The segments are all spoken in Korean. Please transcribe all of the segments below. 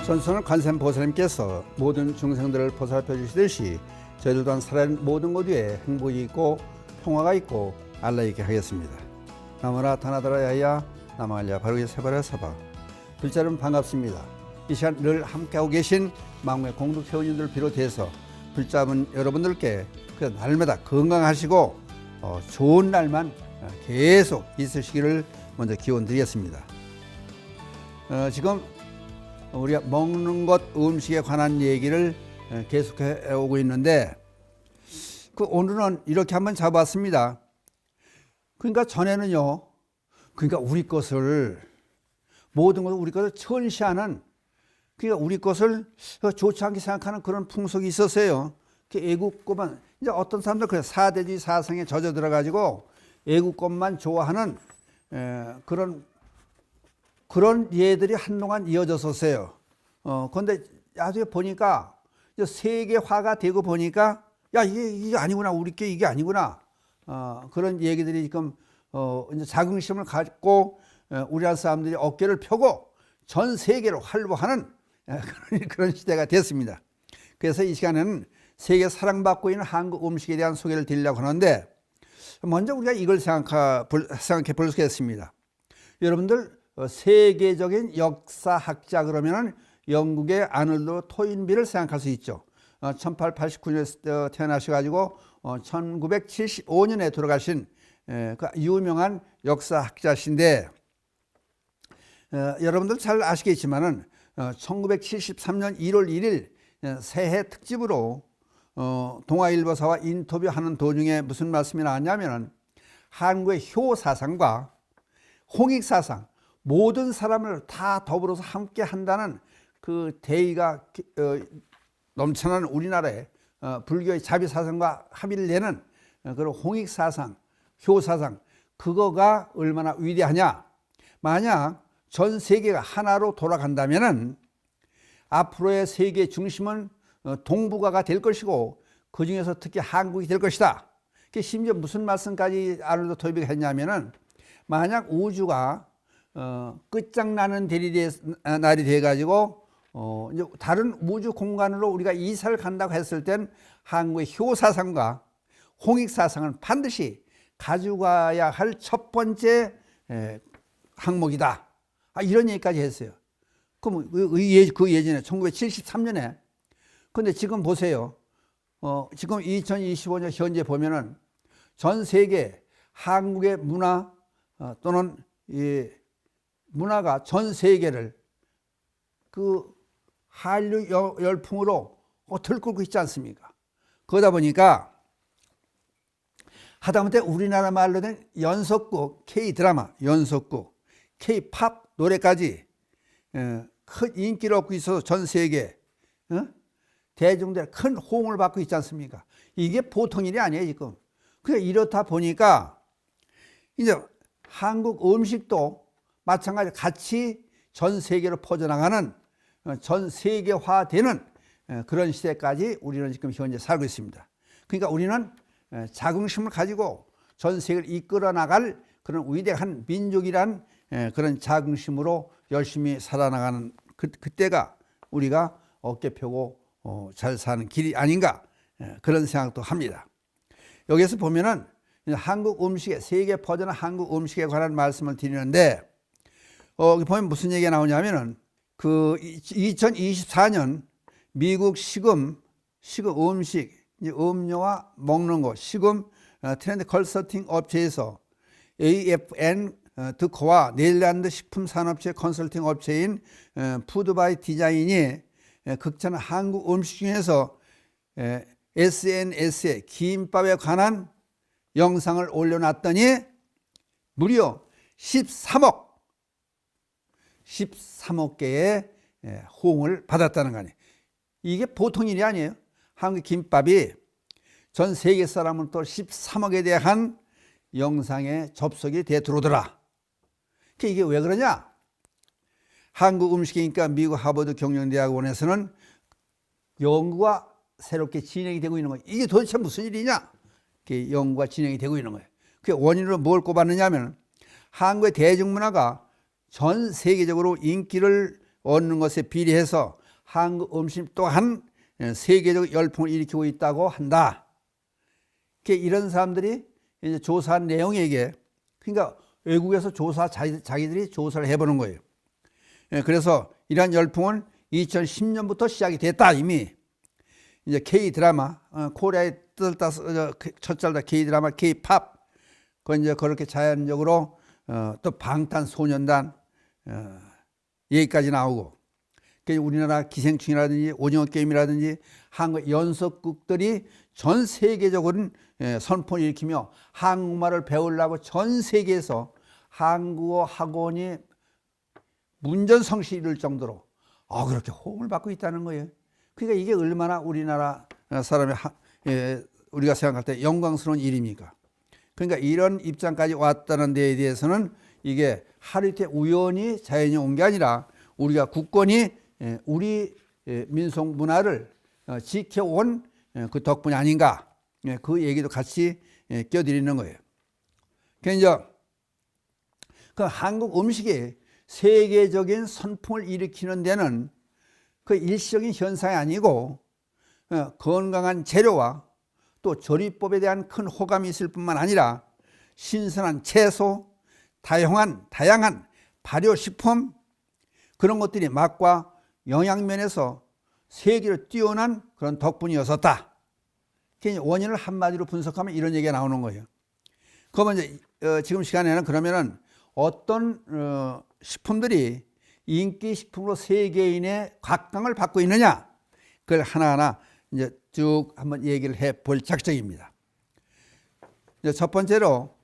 전선을 관세음 보살님께서 모든 중생들을 보살펴 주시듯이 저희들 또한 살아있는 모든 것 위에 행복이 있고 평화가 있고 알라 있게 하겠습니다. 나무라 타나다라 야야 나마알야 바르게 세바라 사바. 둘째 여러분 반갑습니다. 이 시간 늘 함께하고 계신 망우의 공덕 회원님들 비롯해서 불자분 여러분들께 날마다 건강하시고 좋은 날만 계속 있으시기를 먼저 기원드리겠습니다. 지금 우리가 먹는 것, 음식에 관한 얘기를 계속해 오고 있는데 오늘은 이렇게 한번 잡았습니다. 그러니까 전에는요, 그러니까 우리 것을 모든 것을 우리 것을 천시하는, 그러니까 우리 것을 좋지 않게 생각하는 그런 풍속이 있었어요. 애국것만, 이제 어떤 사람들 그래 사대주의 사상에 젖어 들어가지고 애국것만 좋아하는 그런 예들이 한동안 이어졌었어요. 그런데 나중에 보니까 세계화가 되고 보니까 야 이게 아니구나, 우리 게 이게 아니구나. 그런 얘기들이 지금 이제 자긍심을 갖고 우리나라 사람들이 어깨를 펴고 전 세계로 활보하는 그런 시대가 됐습니다. 그래서 이 시간에는 세계 사랑받고 있는 한국 음식에 대한 소개를 드리려고 하는데, 먼저 우리가 이걸 생각해 볼 수 있겠습니다. 여러분들 세계적인 역사학자 그러면은 영국의 아놀드 토인비를 생각할 수 있죠. 1889년에 태어나셔가지고 1975년에 돌아가신 그 유명한 역사학자신데, 여러분들 잘 아시겠지만은 1973년 1월 1일 새해 특집으로 동아일보사와 인터뷰하는 도중에 무슨 말씀이 나왔냐면은 한국의 효사상과 홍익사상, 모든 사람을 다 더불어서 함께 한다는 그 대의가 넘쳐나는 우리나라의 불교의 자비사상과 합의를 내는 그런 홍익사상, 효사상, 그거가 얼마나 위대하냐. 만약 전 세계가 하나로 돌아간다면은 앞으로의 세계 중심은 동북아가 될 것이고 그 중에서 특히 한국이 될 것이다. 심지어 무슨 말씀까지 아놀드 토인비가 했냐면은 만약 우주가 끝장나는 날이 돼가지고 이제 다른 우주 공간으로 우리가 이사를 간다고 했을 땐 한국의 효사상과 홍익사상은 반드시 가져가야 할 첫 번째 항목이다. 이런 얘기까지 했어요. 그럼 그 예전에 1973년에. 근데 지금 보세요. 지금 2025년 현재 보면은 전 세계 한국의 문화 또는 이 문화가 전 세계를 그 한류 열풍으로 들끓고 있지 않습니까? 그러다 보니까 하다못해 우리나라 말로 된 연속극, K-드라마, 연속극, K-팝 노래까지 큰 인기를 얻고 있어서 전 세계 대중들의 큰 호응을 받고 있지 않습니까? 이게 보통 일이 아니에요, 지금. 그래 이렇다 보니까 이제 한국 음식도 마찬가지로 같이 전 세계로 퍼져나가는, 전 세계화되는 그런 시대까지 우리는 지금 현재 살고 있습니다. 그러니까 우리는 자긍심을 가지고 전 세계를 이끌어 나갈 그런 위대한 민족이란 그런 자긍심으로 열심히 살아나가는 그때가 우리가 어깨 펴고 잘 사는 길이 아닌가, 그런 생각도 합니다. 여기서 보면은 한국 음식에, 세계 퍼져나간 한국 음식에 관한 말씀을 드리는데, 여기 보면 무슨 얘기가 나오냐면은 그 2024년 미국 식음 음식, 음료와 먹는 거, 식음 트렌드 컨설팅 업체에서 AFN 드코와 네덜란드 식품산업체 컨설팅 업체인 푸드바이 디자인이 극찬한 한국 음식 중에서 SNS에 김밥에 관한 영상을 올려놨더니 무려 13억 개의 호응을 받았다는 거 아니에요. 이게 보통 일이 아니에요. 한국 김밥이 전 세계 사람은 또 13억에 대한 영상에 접속이 돼 들어오더라. 이게 왜 그러냐? 한국 음식이니까 미국 하버드 경영대학원에서는 연구가 새롭게 진행이 되고 있는 거예요. 이게 도대체 무슨 일이냐? 연구가 진행이 되고 있는 거예요. 그 원인으로 뭘 꼽았느냐 하면 한국의 대중문화가 전 세계적으로 인기를 얻는 것에 비례해서 한국 음식 또한 세계적 열풍을 일으키고 있다고 한다. 이런 사람들이 이제 조사한 내용에게, 그러니까 외국에서 자기들이 조사를 해보는 거예요. 그래서 이러한 열풍은 2010년부터 시작이 됐다. 이미 이제 K 드라마, 코리아의 뜻을 따서 첫 잘다 K 드라마, K 팝, 그 이제 그렇게 자연적으로 또 방탄소년단 얘기까지 나오고, 우리나라 기생충이라든지 오징어 게임이라든지 한국 연속극들이 전 세계적으로 선풍을 일으키며 한국말을 배우려고 전 세계에서 한국어 학원이 문전성시 이룰 정도로 그렇게 호응을 받고 있다는 거예요. 그러니까 이게 얼마나 우리나라 사람이 우리가 생각할 때 영광스러운 일입니까? 그러니까 이런 입장까지 왔다는 데에 대해서는 이게 하루 이틀 우연히 자연이 온 게 아니라 우리가 굳건히 우리 민속 문화를 지켜온 그 덕분이 아닌가, 그 얘기도 같이 껴드리는 거예요. 그러니까 그 한국 음식이 세계적인 선풍을 일으키는 데는 그 일시적인 현상이 아니고 건강한 재료와 또 조리법에 대한 큰 호감이 있을 뿐만 아니라 신선한 채소, 다양한 발효식품, 그런 것들이 맛과 영양면에서 세계로 뛰어난 그런 덕분이었었다. 원인을 한마디로 분석하면 이런 얘기가 나오는 거예요. 그러면 이제 지금 시간에는 그러면은 어떤 식품들이 인기 식품으로 세계인의 각광을 받고 있느냐, 그걸 하나하나 이제 쭉 한번 얘기를 해 볼 작정입니다. 이제 첫 번째로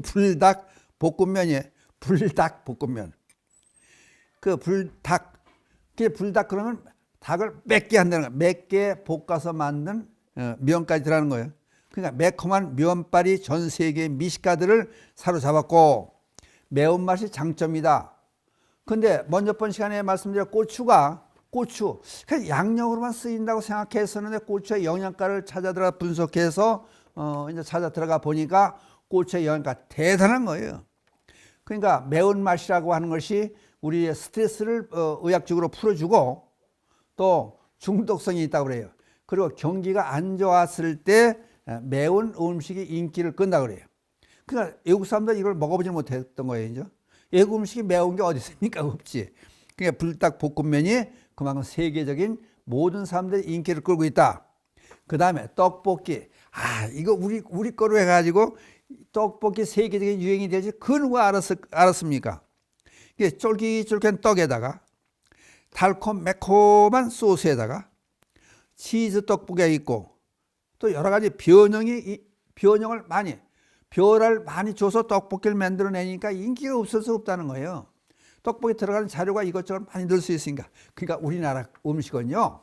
불닭 볶음면이에요. 불닭 볶음면. 그 불닭 그러면 닭을 맵게 한다는 거예요. 맵게 볶아서 만든 면까지 들어가는 거예요. 그러니까 매콤한 면발이 전 세계의 미식가들을 사로잡았고 매운맛이 장점이다. 근데 먼저 번 시간에 말씀드린 고추 그냥 양념으로만 쓰인다고 생각했었는데 고추의 영양가를 찾아 들어가 분석해서 이제 찾아 들어가 보니까 고추의 영양가 대단한 거예요. 그러니까 매운맛이라고 하는 것이 우리의 스트레스를 의학적으로 풀어주고 또 중독성이 있다고 그래요. 그리고 경기가 안 좋았을 때 매운 음식이 인기를 끈다 그래요. 그러니까 외국 사람들 이걸 먹어보지 못했던 거예요. 이제. 외국 음식이 매운 게 어디 있습니까? 없지. 그러니까 불닭 볶음면이 그만큼 세계적인 모든 사람들의 인기를 끌고 있다. 그 다음에 떡볶이. 이거 우리 거로 해가지고 떡볶이 세계적인 유행이 되지. 그건 누가 알았습니까? 이게 쫄깃쫄깃한 떡에다가 달콤매콤한 소스에다가 치즈 떡볶이가 있고 또 여러 가지 변형을 많이 별을 많이 줘서 떡볶이를 만들어내니까 인기가 없어서 없다는 거예요. 떡볶이 들어가는 자료가 이것저것 많이 넣을 수 있으니까. 그러니까 우리나라 음식은요,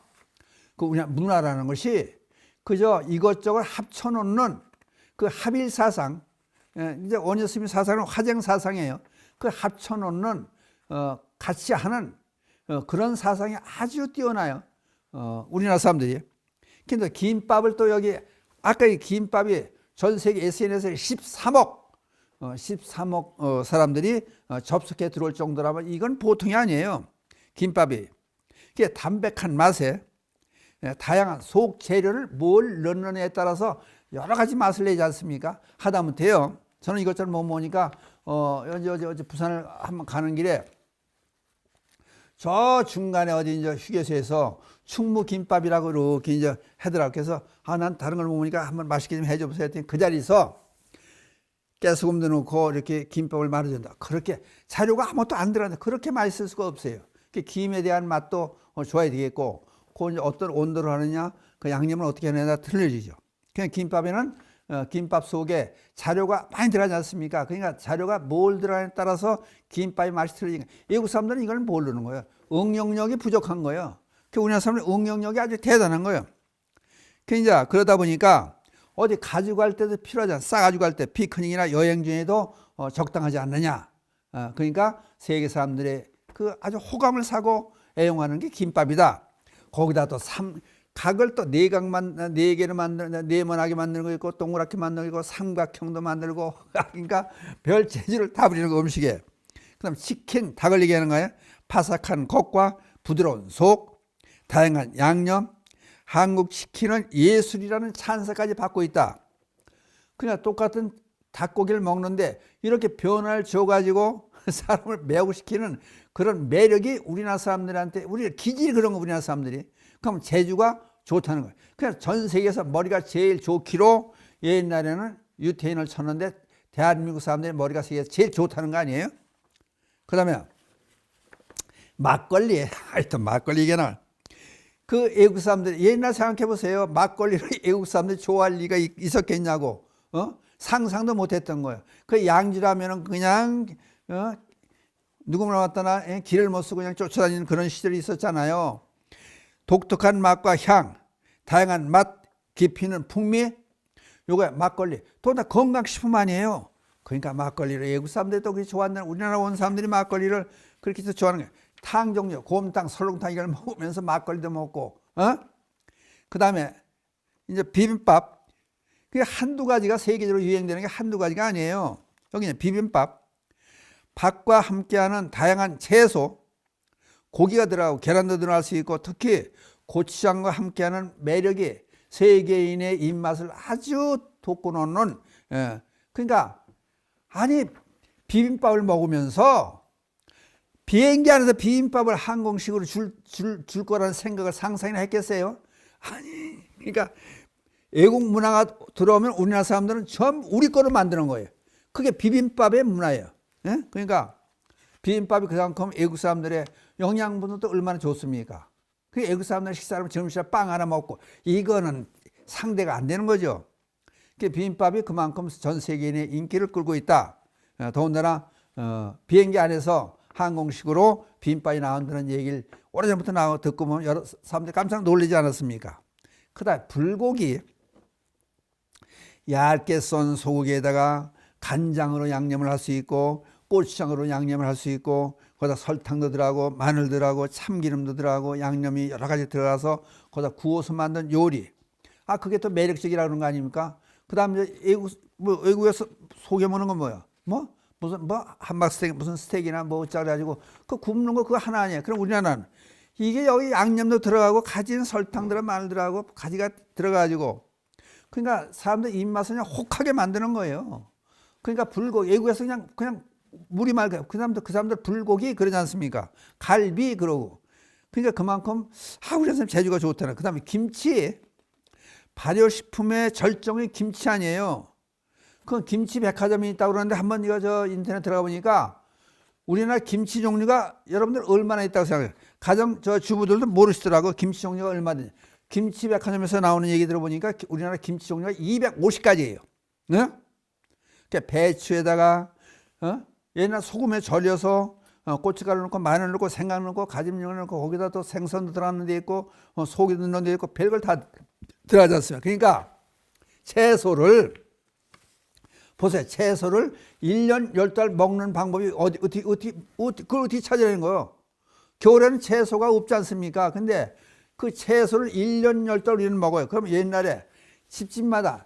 그 우리나라 문화라는 것이 그저 이것저것 합쳐놓는 그 합일사상, 이제 원효스님 사상은 화쟁사상이에요. 그 합쳐놓는 같이 하는 그런 사상이 아주 뛰어나요. 우리나라 사람들이. 근데 김밥을 또 여기 아까 이 김밥이 전 세계 SNS에 13억 사람들이 접속해 들어올 정도라면 이건 보통이 아니에요. 김밥이. 그게 담백한 맛에 다양한 속 재료를 뭘 넣느냐에 따라서 여러 가지 맛을 내지 않습니까? 하다못해요. 저는 이것저것 못 먹으니까 어제 부산을 한번 가는 길에 저 중간에 어디 이제 휴게소에서 충무김밥이라고 이렇게 이제 하더라고요. 그래서 난 다른 걸 못 먹으니까 한번 맛있게 좀 해줘보세요 했더니 그 자리에서 깨소금도 넣고 이렇게 김밥을 말아준다. 그렇게 자료가 아무것도 안 들어가는데 그렇게 맛있을 수가 없어요. 김에 대한 맛도 좋아야 되겠고, 그 어떤 온도로 하느냐, 그 양념을 어떻게 하느냐 틀려지죠. 그냥 김밥에는 김밥 속에 자료가 많이 들어가지 않습니까? 그러니까 자료가 뭘 들어가냐에 따라서 김밥의 맛이 틀려지니까 외국 사람들은 이걸 모르는 거예요. 응용력이 부족한 거예요. 우리나라 사람들은 응용력이 아주 대단한 거예요. 그러다 보니까 어디 가지고 갈 때도 필요하잖아. 싸가지고 갈 때 피크닉이나 여행 중에도 적당하지 않느냐. 그러니까 세계 사람들의 그 아주 호감을 사고 애용하는 게 김밥이다. 거기다 또 각을 또 네 개를 네모나게 만드는 거 있고 동그랗게 만드는 거 있고 삼각형도 만들고 그러니까 별 재질을 다 부리는 거 음식에. 그다음 치킨 닭을 얘기하는 거예요. 바삭한 겉과 부드러운 속, 다양한 양념, 한국 치킨은 예술이라는 찬사까지 받고 있다. 그냥 똑같은 닭고기를 먹는데 이렇게 변화를 줘가지고 사람을 매혹시키는 그런 매력이 우리나라 사람들한테, 우리 기질이 그런 거, 우리나라 사람들이. 그럼 제주가 좋다는 거예요. 그냥 전 세계에서 머리가 제일 좋기로 옛날에는 유태인을 쳤는데 대한민국 사람들이 머리가 세계에서 제일 좋다는 거 아니에요? 그 다음에 막걸리, 하여튼 막걸리 얘기나. 그 애국 사람들, 옛날 생각해 보세요. 막걸리를 애국 사람들이 좋아할 리가 있었겠냐고. 상상도 못했던 거예요. 그 양주라면은 그냥 누구나 왔다나 길을 못 쓰고 그냥 쫓아다니는 그런 시절이 있었잖아요. 독특한 맛과 향, 다양한 맛, 깊이는 풍미, 요거 막걸리. 또 다 건강식품 아니에요. 그러니까 막걸리를 외국 사람들이 또 그렇게 좋아한다는, 우리나라 온 사람들이 막걸리를 그렇게 해서 좋아하는 거예요. 탕 종류, 곰탕, 설렁탕 이걸 먹으면서 막걸리도 먹고, 그 다음에 이제 비빔밥. 그게 한두 가지가 세계적으로 유행되는 게 한두 가지가 아니에요. 여기는 비빔밥. 밥과 함께하는 다양한 채소, 고기가 들어가고 계란도 들어갈 수 있고, 특히 고추장과 함께하는 매력이 세계인의 입맛을 아주 돋궈놓는. 그러니까 아니 비빔밥을 먹으면서 비행기 안에서 비빔밥을 항공식으로 줄 거라는 생각을 상상이나 했겠어요? 아니, 그러니까 외국 문화가 들어오면 우리나라 사람들은 전부 우리 거로 만드는 거예요. 그게 비빔밥의 문화예요. 그러니까 비빔밥이 그만큼 외국 사람들의 영양분도 얼마나 좋습니까? 그 외국 사람들 식사하면 점심시간 빵 하나 먹고 이거는 상대가 안 되는 거죠. 비빔밥이 그만큼 전 세계인의 인기를 끌고 있다. 더군다나 비행기 안에서 항공식으로 비빔밥이 나온다는 얘기를 오래전부터 듣고 보면 여러 사람들이 깜짝 놀라지 않았습니까? 그다음 불고기, 얇게 썬 소고기에다가 간장으로 양념을 할 수 있고 고추장으로 양념을 할 수 있고 거기다 설탕도 들어가고 마늘 들어가고 참기름도 들어가고 양념이 여러 가지 들어가서 거기다 구워서 만든 요리. 그게 또 매력적이라고 그런 거 아닙니까? 그 다음에 외국에서 속여 먹는 건 뭐야? 무슨 함박 스테이크, 무슨 스테이크나 어쩌고 그래가지고 그 굽는 거 그거 하나 아니에요. 그럼 우리나라는 이게 여기 양념도 들어가고 가지는 설탕 들어가고 마늘 들어가고 가지가 들어가가지고, 그러니까 사람들 입맛을 그냥 혹하게 만드는 거예요. 그러니까 불고기, 외국에서 그냥 물이 맑아요. 그 사람들 불고기 그러지 않습니까? 갈비 그러고. 그러니까 그만큼 우리 선생님 제주가 좋다는. 그 다음에 김치, 발효식품의 절정이 김치 아니에요. 그 김치 백화점이 있다고 그러는데 한번 이거 저 인터넷 들어가 보니까 우리나라 김치 종류가 여러분들 얼마나 있다고 생각해요? 가정 저 주부들도 모르시더라고. 김치 종류가 얼마든지. 김치 백화점에서 나오는 얘기 들어보니까 우리나라 김치 종류가 250가지예요. 네? 배추에다가 옛날 소금에 절여서 고춧가루 넣고 마늘 넣고 생강 넣고 가지미를 넣고 거기다 또 생선도 들어가는 데 있고 소고기도 넣는 데 있고 별걸 다 들어가지 않습니까? 그러니까 채소를 보세요. 채소를 1년 10달 먹는 방법이 그걸 어떻게 찾아내는 거예요? 겨울에는 채소가 없지 않습니까? 근데 그 채소를 1년 10달 우리는 먹어요. 그럼 옛날에 집집마다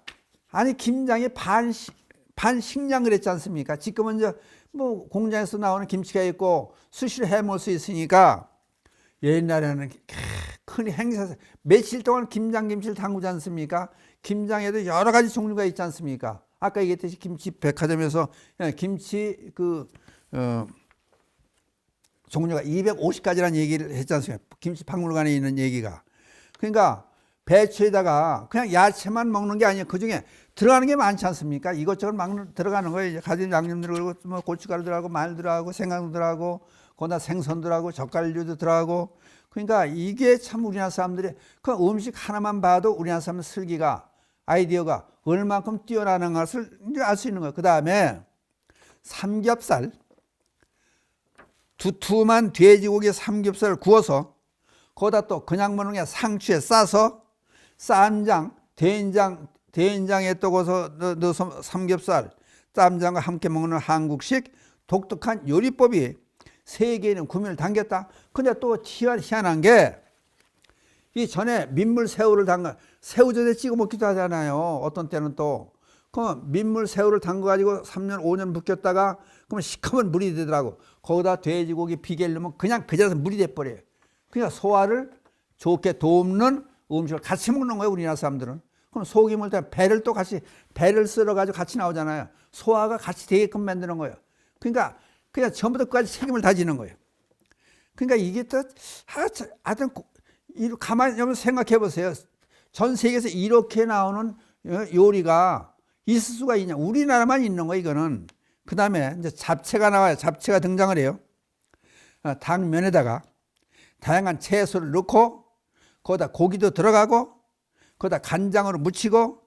김장이 반식량 그랬지 않습니까? 지금은 이제 공장에서 나오는 김치가 있고 수시로 해 먹을 수 있으니까 옛날에는 큰 행사에서 며칠 동안 김장김치를 담그지 않습니까? 김장에도 여러 가지 종류가 있지 않습니까? 아까 얘기했듯이 김치 백화점에서 김치 종류가 250가지라는 얘기를 했지 않습니까? 김치 박물관에 있는 얘기가. 그러니까 배추에다가 그냥 야채만 먹는 게 아니에요. 그중에 들어가는 게 많지 않습니까? 이것저것 들어가는 거예요. 가진 양념 들어가고 고춧가루 들어가고 마늘 들어가고 생강도 들어가고 거기다 생선 들어가고 젓갈류도 들어가고. 그러니까 이게 참 우리나라 사람들이 그 음식 하나만 봐도 우리나라 사람들 슬기가 아이디어가 얼만큼 뛰어나는 것을 알 수 있는 거예요. 그 다음에 삼겹살, 두툼한 돼지고기 삼겹살을 구워서 거기다 또 그냥 먹는 게 상추에 싸서 쌈장, 된장에 넣어서 삼겹살, 쌈장과 함께 먹는 한국식 독특한 요리법이 세계에는 구미를 당겼다. 근데 또 희한한 게 이 전에 민물 새우를 새우젓에 찍어 먹기도 하잖아요. 어떤 때는 또 그럼 민물 새우를 담가가지고 3년 5년 묵혔다가 그러면 시커먼 물이 되더라고. 거기다 돼지고기 비계를 넣으면 그냥 그 자리에서 물이 돼버려요. 그러니까 소화를 좋게 돕는 음식을 같이 먹는 거예요, 우리나라 사람들은. 그럼 소고기 먹을 때 배를 또 같이 배를 썰어가지고 같이 나오잖아요. 소화가 같이 되게끔 만드는 거예요. 그러니까 그냥 전부터 끝까지 책임을 다지는 거예요. 그러니까 이게 또 하여튼 가만히 여러분 생각해 보세요. 전 세계에서 이렇게 나오는 요리가 있을 수가 있냐? 우리나라만 있는 거 이거는. 그 다음에 이제 잡채가 나와요. 잡채가 등장을 해요. 당면에다가 다양한 채소를 넣고 거기다 고기도 들어가고 거기다 간장으로 무치고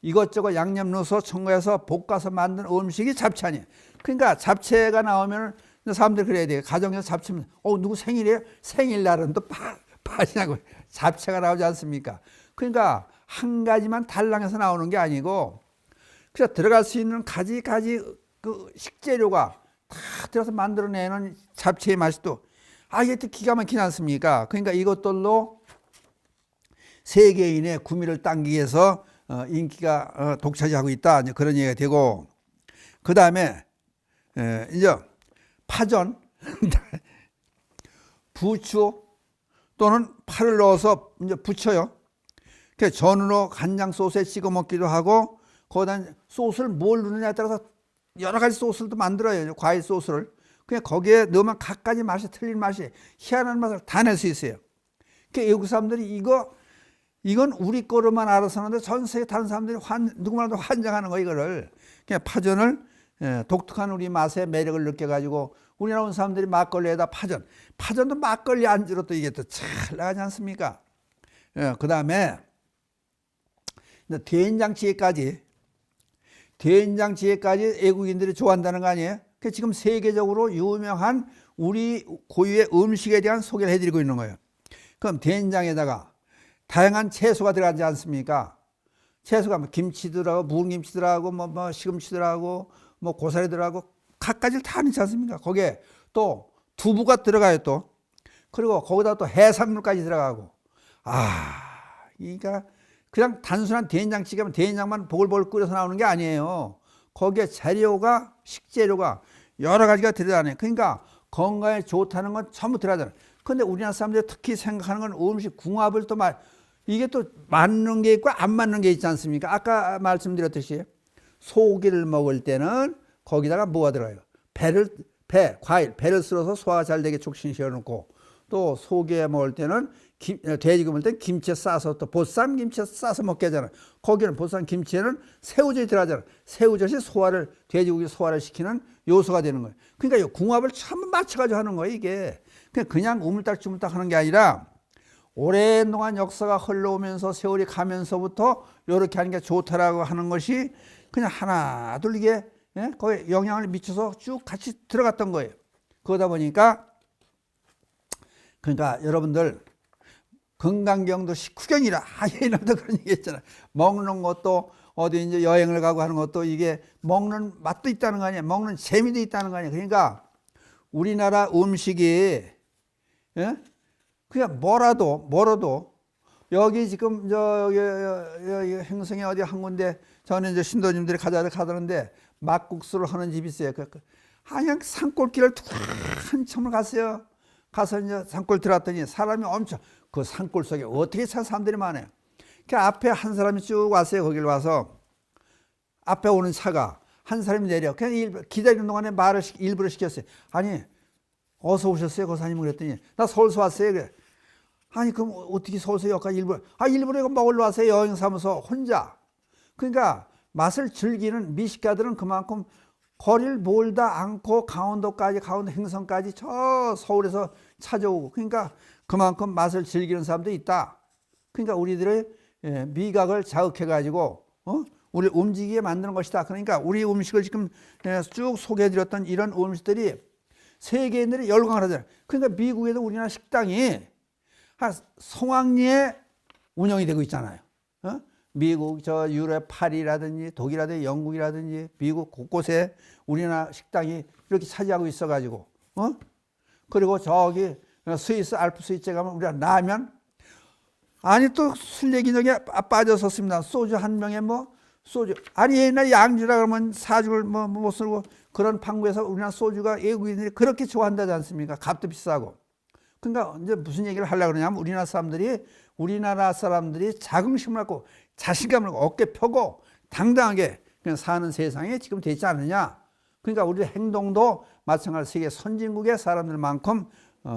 이것저것 양념 넣어서 첨가해서 볶아서 만든 음식이 잡채 아니에요. 그러니까 잡채가 나오면 사람들이 그래야 돼요. 가정에서 잡채면 누구 생일이에요? 생일날은 또 빠지냐고 잡채가 나오지 않습니까? 그러니까 한 가지만 달랑해서 나오는 게 아니고 그래서 들어갈 수 있는 가지 그 식재료가 다 들어서 만들어내는 잡채의 맛이 또 이게 또 기가 막히지 않습니까? 그러니까 이것들로 세계인의 구미를 당기기 위해서 인기가 독차지하고 있다. 이제 그런 얘기가 되고, 그 다음에 이제 파전, 부추 또는 파를 넣어서 이제 부쳐요. 그 전으로 간장 소스에 찍어 먹기도 하고, 거기다 소스를 뭘 넣느냐에 따라서 여러 가지 소스를 또 만들어요. 과일 소스를. 그냥 거기에 넣으면 각가지 맛이 틀린 맛이 희한한 맛을 다 낼 수 있어요. 그러니까 외국 사람들이 이건 우리 거로만 알아서 하는데 전 세계 다른 사람들이 누구말도 환장하는 거 이거를. 그냥 파전을 독특한 우리 맛의 매력을 느껴가지고 우리나라 온 사람들이 막걸리에다 파전도 막걸리 안주로 또 이게 또 잘 나가지 않습니까? 그 다음에 된장찌개까지 외국인들이 좋아한다는 거 아니에요? 지금 세계적으로 유명한 우리 고유의 음식에 대한 소개를 해드리고 있는 거예요. 그럼 된장에다가 다양한 채소가 들어가지 않습니까? 채소가 김치 들어가고 묵은 김치 들어가고 뭐 시금치 들어가고 뭐 고사리 들어가고 갖가지를 다 넣지 않습니까? 거기에 또 두부가 들어가요 또. 그리고 거기다 또 해산물까지 들어가고. 그러니까 그냥 단순한 된장찌개면 된장만 보글보글 끓여서 나오는 게 아니에요. 거기에 식재료가 여러 가지가 들어가네. 그러니까 건강에 좋다는 건 전부 들어가잖아요. 근데 우리나라 사람들이 특히 생각하는 건 음식 궁합을 또 이게 또 맞는 게 있고 안 맞는 게 있지 않습니까? 아까 말씀드렸듯이 소고기를 먹을 때는 거기다가 뭐가 들어가요? 과일, 배를 썰어서 소화가 잘 되게 촉신시켜 놓고, 또 소고기 먹을 때는 돼지고기 먹을 때는 김치에 싸서 또 보쌈 김치에 싸서 먹게 하잖아요. 거기는 보쌈 김치에는 새우젓이 들어가잖아요. 새우젓이 돼지고기 소화를 시키는 요소가 되는 거예요. 그러니까 이 궁합을 참 맞춰가지고 하는 거예요, 이게. 그냥 우물딱주물딱 하는 게 아니라 오랜동안 역사가 흘러오면서 세월이 가면서부터 이렇게 하는 게 좋다라고 하는 것이 그냥 하나 둘 이게 거기에 영향을 미쳐서 쭉 같이 들어갔던 거예요. 그러다 보니까 그러니까 여러분들 건강경도 식후경이라 예전에도 그런 얘기 했잖아요. 먹는 것도 어디 이제 여행을 가고 하는 것도 이게 먹는 맛도 있다는 거 아니에요. 먹는 재미도 있다는 거 아니에요. 그러니까 우리나라 음식이 그냥 뭐라도 여기 지금 여기 행성에 어디 한 군데 저는 이제 신도님들이 가다는데 막국수를 하는 집이 있어요. 그냥 산골길을 한참을 갔어요. 가서 이제 산골 들어왔더니 사람이 엄청 그 산골 속에 어떻게 참 사람들이 많아요. 그 앞에 한 사람이 쭉 왔어요. 거기를 와서 앞에 오는 차가 한 사람이 내려 그냥 기다리는 동안에 말을 일부러 시켰어요. 아니 어서 오셨어요 고사님? 그랬더니 나 서울서 왔어요. 그래. 아니 그럼 어떻게 서울서 여기까지 일부러 이거 먹으러 왔어요. 여행 삼아서 혼자. 그러니까 맛을 즐기는 미식가들은 그만큼 거리를 몰다 않고 강원도 행성까지 저 서울에서 찾아오고, 그러니까 그만큼 맛을 즐기는 사람도 있다. 그러니까 우리들의 미각을 자극해 가지고 우리 움직이게 만드는 것이다. 그러니까 우리 음식을 지금 쭉 소개해 드렸던 이런 음식들이 세계인들이 열광을 하잖아요. 그러니까 미국에도 우리나라 식당이 한 성황리에 운영이 되고 있잖아요. 미국, 유럽, 파리라든지 독일이라든지 영국이라든지 미국 곳곳에 우리나라 식당이 이렇게 차지하고 있어가지고, 그리고 저기 스위스 알프 스위스에 가면 우리가 라면, 아니 또 술 얘기 저기 빠졌었습니다. 소주 한 병에 뭐 소주. 아니, 옛날 양주라 그러면 사죽을 못 쓰고 그런 판국에서 우리나라 소주가 외국인들이 그렇게 좋아한다지 않습니까? 값도 비싸고. 그러니까 이제 무슨 얘기를 하려고 그러냐면 우리나라 사람들이 자긍심을 갖고 자신감을 갖고 어깨 펴고 당당하게 그냥 사는 세상에 지금 되지 않느냐. 그러니까 우리 행동도 마찬가지로 세계 선진국의 사람들만큼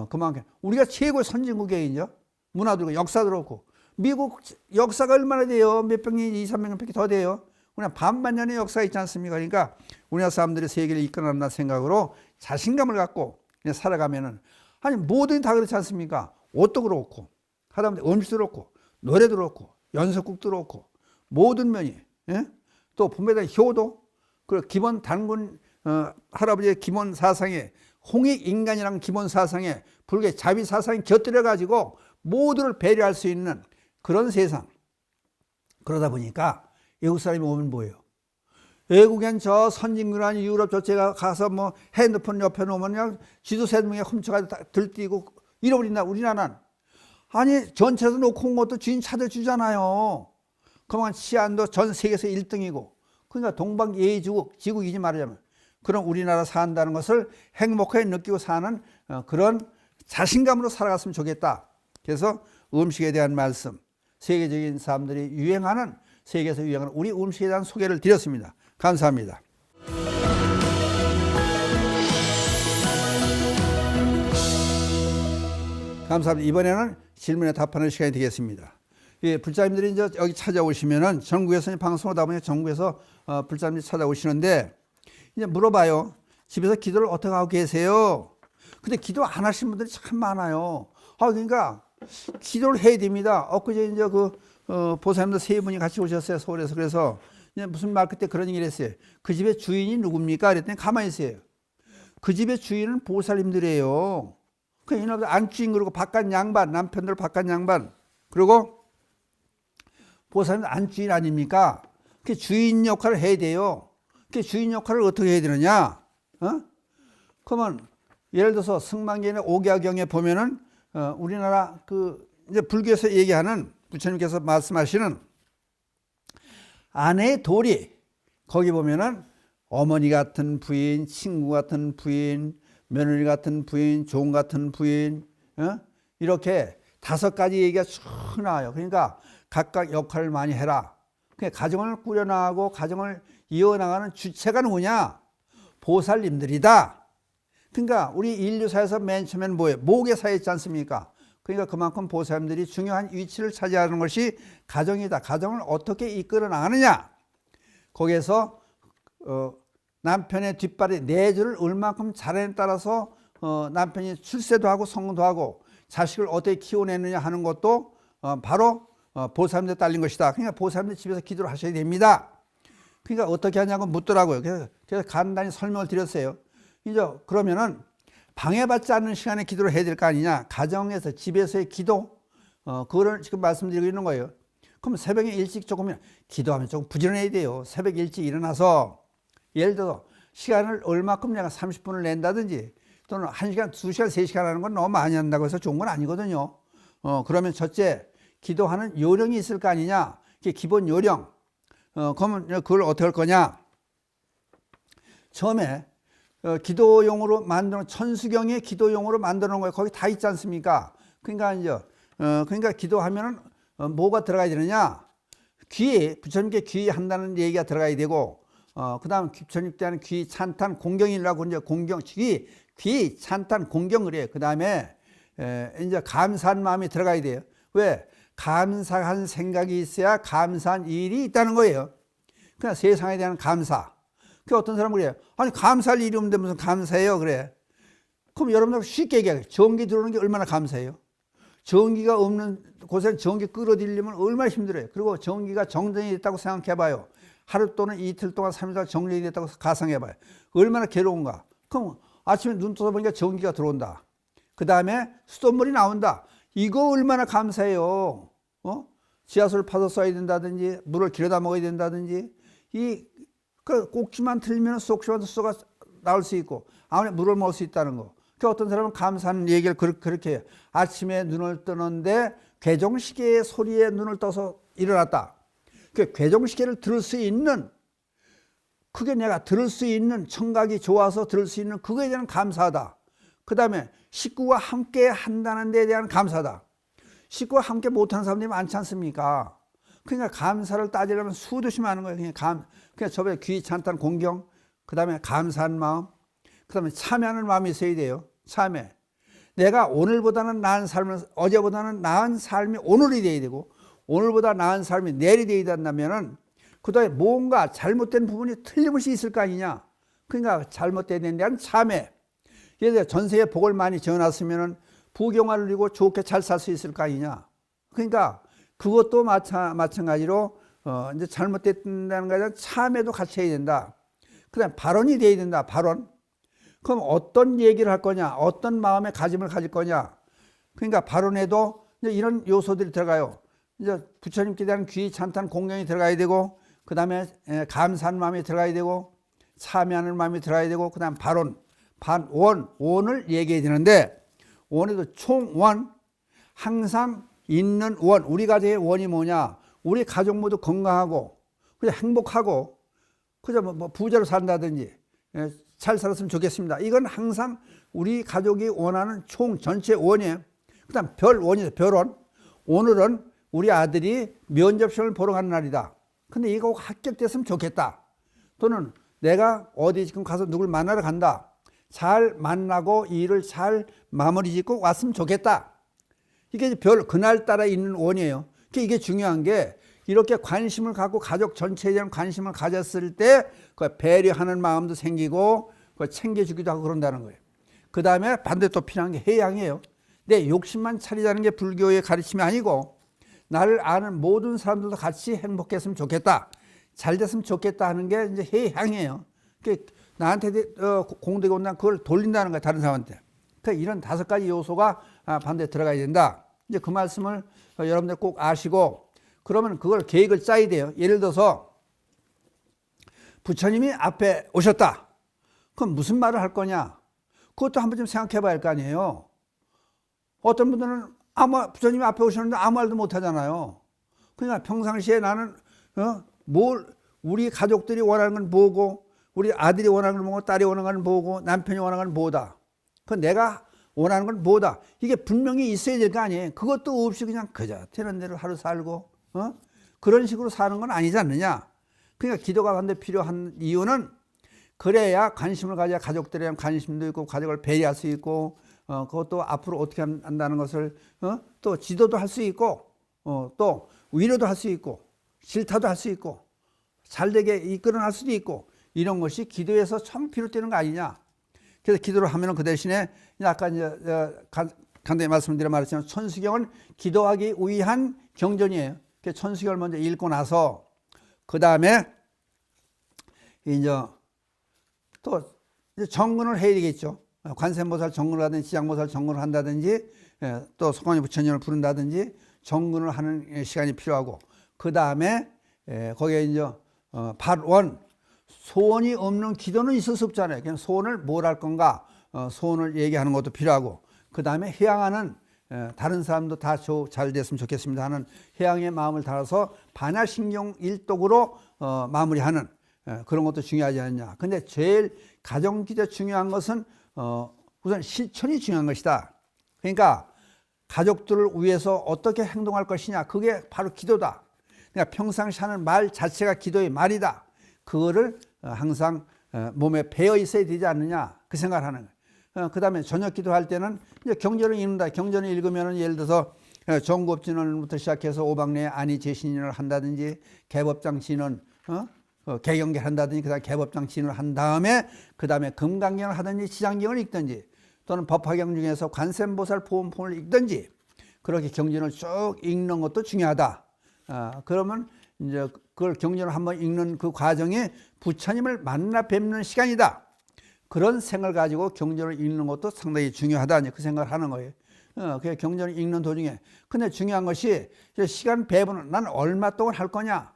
그만큼 우리가 최고의 선진국이죠. 문화도 그렇고 역사도 그렇고. 미국 역사가 얼마나 돼요? 몇백 년, 2, 300년밖에 더 돼요. 그냥 반만 년의 역사가 있지 않습니까? 그러니까 우리나라 사람들이 세계를 이끌어낸다는 생각으로 자신감을 갖고 그냥 살아가면은 아니 뭐든 다 그렇지 않습니까? 옷도 그렇고 하다못해 음식도 그렇고 노래도 그렇고 연속국도 그렇고 모든 면이 또 분배다 효도 그리고 기본 단군 할아버지의 기본 사상에 홍익인간이라는 기본 사상에 불교 자비 사상이 곁들여 가지고 모두를 배려할 수 있는 그런 세상. 그러다 보니까 외국 사람이 오면 뭐예요? 외국엔 저 선진국이나 유럽 저체가 가서 뭐 핸드폰 옆에 놓으면 그냥 지도세등에 훔쳐가지고 들뛰고 잃어버린다. 우리나라는 아니 전체에서 놓고 온 것도 주인 찾아주잖아요. 그만 치안도 전 세계에서 1등이고 그러니까 동방예의지국 지국이지 말하자면 그런 우리나라 산다는 것을 행복하게 느끼고 사는 그런 자신감으로 살아갔으면 좋겠다. 그래서 음식에 대한 말씀 세계적인 사람들이 유행하는 세계에서 유행하는 우리 음식에 대한 소개를 드렸습니다. 감사합니다. 감사합니다. 이번에는 질문에 답하는 시간이 되겠습니다. 예, 불자님들이 이제 여기 찾아오시면은 전국에서 방송을 하다 보니 전국에서 불자님들이 찾아오시는데 이제 물어봐요. 집에서 기도를 어떻게 하고 계세요? 근데 기도 안 하시는 분들이 참 많아요. 그러니까 기도를 해야 됩니다. 엊그제 이제 보사님들 세 분이 같이 오셨어요. 서울에서. 그래서 이제 무슨 말 그때 그런 얘기를 했어요. 그 집의 주인이 누굽니까? 그랬더니 가만히 있어요. 그 집의 주인은 보살님들이에요. 그 이놈들 안주인 그리고 바깥 양반, 남편들 바깥 양반. 그리고 보살님들 안주인 아닙니까? 그 주인 역할을 해야 돼요. 그 주인 역할을 어떻게 해야 되느냐? 그러면 예를 들어서 승만기의 오개경에 보면은 우리나라 이제 불교에서 얘기하는 부처님께서 말씀하시는 아내의 도리 거기 보면은 어머니 같은 부인, 친구 같은 부인, 며느리 같은 부인, 종 같은 부인 이렇게 5가지 얘기가 쭉 나와요. 그러니까 각각 역할을 많이 해라. 가정을 꾸려나가고 가정을 이어나가는 주체가 누구냐? 보살님들이다. 그러니까 우리 인류사에서 맨 처음에는 뭐예요? 모계사였지 않습니까? 그러니까 그만큼 보살님들이 중요한 위치를 차지하는 것이 가정이다. 가정을 어떻게 이끌어 나가느냐? 거기에서 남편의 뒷발이 내조를 얼만큼 잘하느냐에 따라서 남편이 출세도 하고 성공도 하고 자식을 어떻게 키워내느냐 하는 것도 바로 보살님들에 딸린 것이다. 그러니까 보살님들 집에서 기도를 하셔야 됩니다. 그러니까 어떻게 하냐고 묻더라고요. 그래서 간단히 설명을 드렸어요. 이제 그러면은 방해받지 않는 시간에 기도를 해야 될 거 아니냐. 가정에서 집에서의 기도 그거를 지금 말씀드리고 있는 거예요. 그럼 새벽에 일찍 조금 기도하면 조금 부지런해야 돼요. 새벽 일찍 일어나서 예를 들어 시간을 얼마큼 내가 30분을 낸다든지 또는 1시간, 2시간, 3시간 하는 건 너무 많이 한다고 해서 좋은 건 아니거든요. 그러면 첫째 기도하는 요령이 있을 거 아니냐. 그게 기본 요령. 그러면 그걸 어떻게 할 거냐. 처음에 기도용으로 만드는 천수경의 기도용으로 만드는 거예요. 거기 다 있지 않습니까? 그러니까 이제 그러니까 기도하면은 뭐가 들어가야 되느냐? 귀 부처님께 귀한다는 얘기가 들어가야 되고 그다음 부처님께 하는 귀 찬탄 공경이라고 이제 공경 귀 찬탄 공경을 해요. 그다음에 이제 감사한 마음이 들어가야 돼요. 왜? 감사한 생각이 있어야 감사한 일이 있다는 거예요. 그냥 세상에 대한 감사. 그 어떤 사람은 그래요. 아니 감사할 일이 없는데 무슨 감사해요? 그래. 그럼 여러분들 쉽게 얘기해요. 전기 들어오는 게 얼마나 감사해요? 전기가 없는 곳에 전기 끌어들이려면 얼마나 힘들어요. 그리고 전기가 정전이 됐다고 생각해봐요. 하루 또는 이틀 동안 3일 동안 정전이 됐다고 가상해봐요. 얼마나 괴로운가. 그럼 아침에 눈 떠서 보니까 전기가 들어온다. 그 다음에 수돗물이 나온다. 이거 얼마나 감사해요. 지하수를 파서 써야 된다든지 물을 길어다 먹어야 된다든지 그 꼭지만 틀면 쏙쏙한 수소가 나올 수 있고 아무리 물을 먹을 수 있다는 거. 그 어떤 사람은 감사하는 얘기를 그렇게 해요. 아침에 눈을 뜨는데 괴종시계의 소리에 눈을 떠서 일어났다. 그 괴종시계를 들을 수 있는, 그게 내가 들을 수 있는, 청각이 좋아서 들을 수 있는 그거에 대한 감사하다. 그 다음에 식구가 함께 한다는 데에 대한 감사다. 식구가 함께 못하는 사람들이 많지 않습니까? 그러니까 감사를 따지려면 수두시 많은 거예요. 그냥 저번에 귀찮다는 공경, 그 다음에 감사한 마음, 그 다음에 참여하는 마음이 있어야 돼요. 참여. 내가 오늘보다는 나은 삶을, 어제보다는 나은 삶이 오늘이 돼야 되고, 오늘보다 나은 삶이 내일이 돼야 된다면은, 그 다음에 뭔가 잘못된 부분이 틀림없이 있을 거 아니냐. 그러니까 잘못돼야 되는 데는 참여. 예를 들어 전세에 복을 많이 지어놨으면은 부경화를 누리고 좋게 잘 살 수 있을 거 아니냐. 그러니까 그것도 마찬가지로 이제 잘못됐다는 거에 대한 참여도 같이 해야 된다. 그 다음에 발언이 돼야 된다. 발언. 그럼 어떤 얘기를 할 거냐, 어떤 마음의 가짐을 가질 거냐. 그러니까 발언에도 이제 이런 요소들이 들어가요. 이제 부처님께 대한 귀찬탄 공경이 들어가야 되고, 그 다음에 감사한 마음이 들어가야 되고, 참여하는 마음이 들어가야 되고, 그 다음 발언, 원을 얘기해야 되는데, 원에도 총원, 항상 있는 원, 우리 가정의 원이 뭐냐? 우리 가족 모두 건강하고, 그냥 행복하고, 그저 뭐 부자로 산다든지, 잘 살았으면 좋겠습니다. 이건 항상 우리 가족이 원하는 총 전체 원이에요. 그 다음 별원이죠. 별원. 오늘은 우리 아들이 면접시험을 보러 가는 날이다. 근데 이거 합격됐으면 좋겠다. 또는 내가 어디 지금 가서 누굴 만나러 간다. 잘 만나고 일을 잘 마무리 짓고 왔으면 좋겠다. 이게 그날따라 있는 원이에요. 이게 중요한 게, 이렇게 관심을 갖고 가족 전체에 대한 관심을 가졌을 때 그 배려하는 마음도 생기고 챙겨주기도 하고 그런다는 거예요. 그 다음에 반대 또 필요한 게 해양이에요. 내 욕심만 차리자는 게 불교의 가르침이 아니고, 나를 아는 모든 사람들도 같이 행복했으면 좋겠다, 잘 됐으면 좋겠다 하는 게 이제 해양이에요. 나한테 공덕이 온다면 그걸 돌린다는 거야, 다른 사람한테. 그러니까 이런 5가지 요소가 반대에 들어가야 된다. 이제 그 말씀을 여러분들 꼭 아시고, 그러면 그걸 계획을 짜야 돼요. 예를 들어서 부처님이 앞에 오셨다. 그럼 무슨 말을 할 거냐? 그것도 한번 좀 생각해 봐야 할 거 아니에요. 어떤 분들은 부처님이 앞에 오셨는데 아무 말도 못 하잖아요. 그러니까 평상시에 나는 우리 가족들이 원하는 건 뭐고, 우리 아들이 원하는 건 뭐고, 딸이 원하는 건 뭐고, 남편이 원하는 건 뭐다. 내가 원하는 건 뭐다. 이게 분명히 있어야 될 거 아니에요. 그것도 없이 그냥 되는 대로 하루 살고, 그런 식으로 사는 건 아니지 않느냐. 그러니까 기도가 반대 필요한 이유는, 그래야 관심을 가져야 가족들에 대한 관심도 있고, 가족을 배려할 수 있고, 그것도 앞으로 어떻게 한다는 것을 또 지도도 할 수 있고, 또 위로도 할 수 있고, 질타도 할 수 있고, 잘되게 이끌어낼 수도 있고, 이런 것이 기도에서 참 비롯되는 거 아니냐. 그래서 기도를 하면은 그 대신에 아까 이제 간단히 말씀드려 말했지만, 천수경은 기도하기 위한 경전이에요. 천수경을 먼저 읽고 나서 그 다음에 이제 또 정근을 해야 되겠죠. 관세음보살 정근을 하든지 지장보살 정근을 한다든지, 또 석가모니 부처님을 부른다든지 정근을 하는 시간이 필요하고, 그 다음에 거기에 이제 발원, 소원이 없는 기도는 있을 수 없잖아요. 그냥 소원을 뭘 할 건가, 소원을 얘기하는 것도 필요하고, 그 다음에 해양하는, 다른 사람도 다 잘 됐으면 좋겠습니다 하는 해양의 마음을 달아서 반야신경 일독으로 마무리하는 그런 것도 중요하지 않냐. 근데 제일 가정기도 중요한 것은 우선 실천이 중요한 것이다. 그러니까 가족들을 위해서 어떻게 행동할 것이냐, 그게 바로 기도다. 그러니까 평상시 하는 말 자체가 기도의 말이다. 그거를 항상 몸에 배어 있어야 되지 않느냐, 그 생각을 하는 거예요. 그 다음에 저녁 기도할 때는 이제 경전을 읽는다. 경전을 읽으면 예를 들어서 정급진언부터 시작해서 오박내에 안이 제신인을 한다든지, 개법장 진언 개경계를 한다든지, 그 다음에 개법장 진언을 한 다음에 그 다음에 금강경을 하든지 지장경을 읽든지, 또는 법화경 중에서 관세음보살 보험폰을 읽든지, 그렇게 경전을 쭉 읽는 것도 중요하다. 그러면 이제 그걸 경전을 한번 읽는 그 과정이 부처님을 만나 뵙는 시간이다. 그런 생각을 가지고 경전을 읽는 것도 상당히 중요하다. 그 생각을 하는 거예요. 그 경전을 읽는 도중에. 근데 중요한 것이 시간 배분은 난 얼마 동안 할 거냐.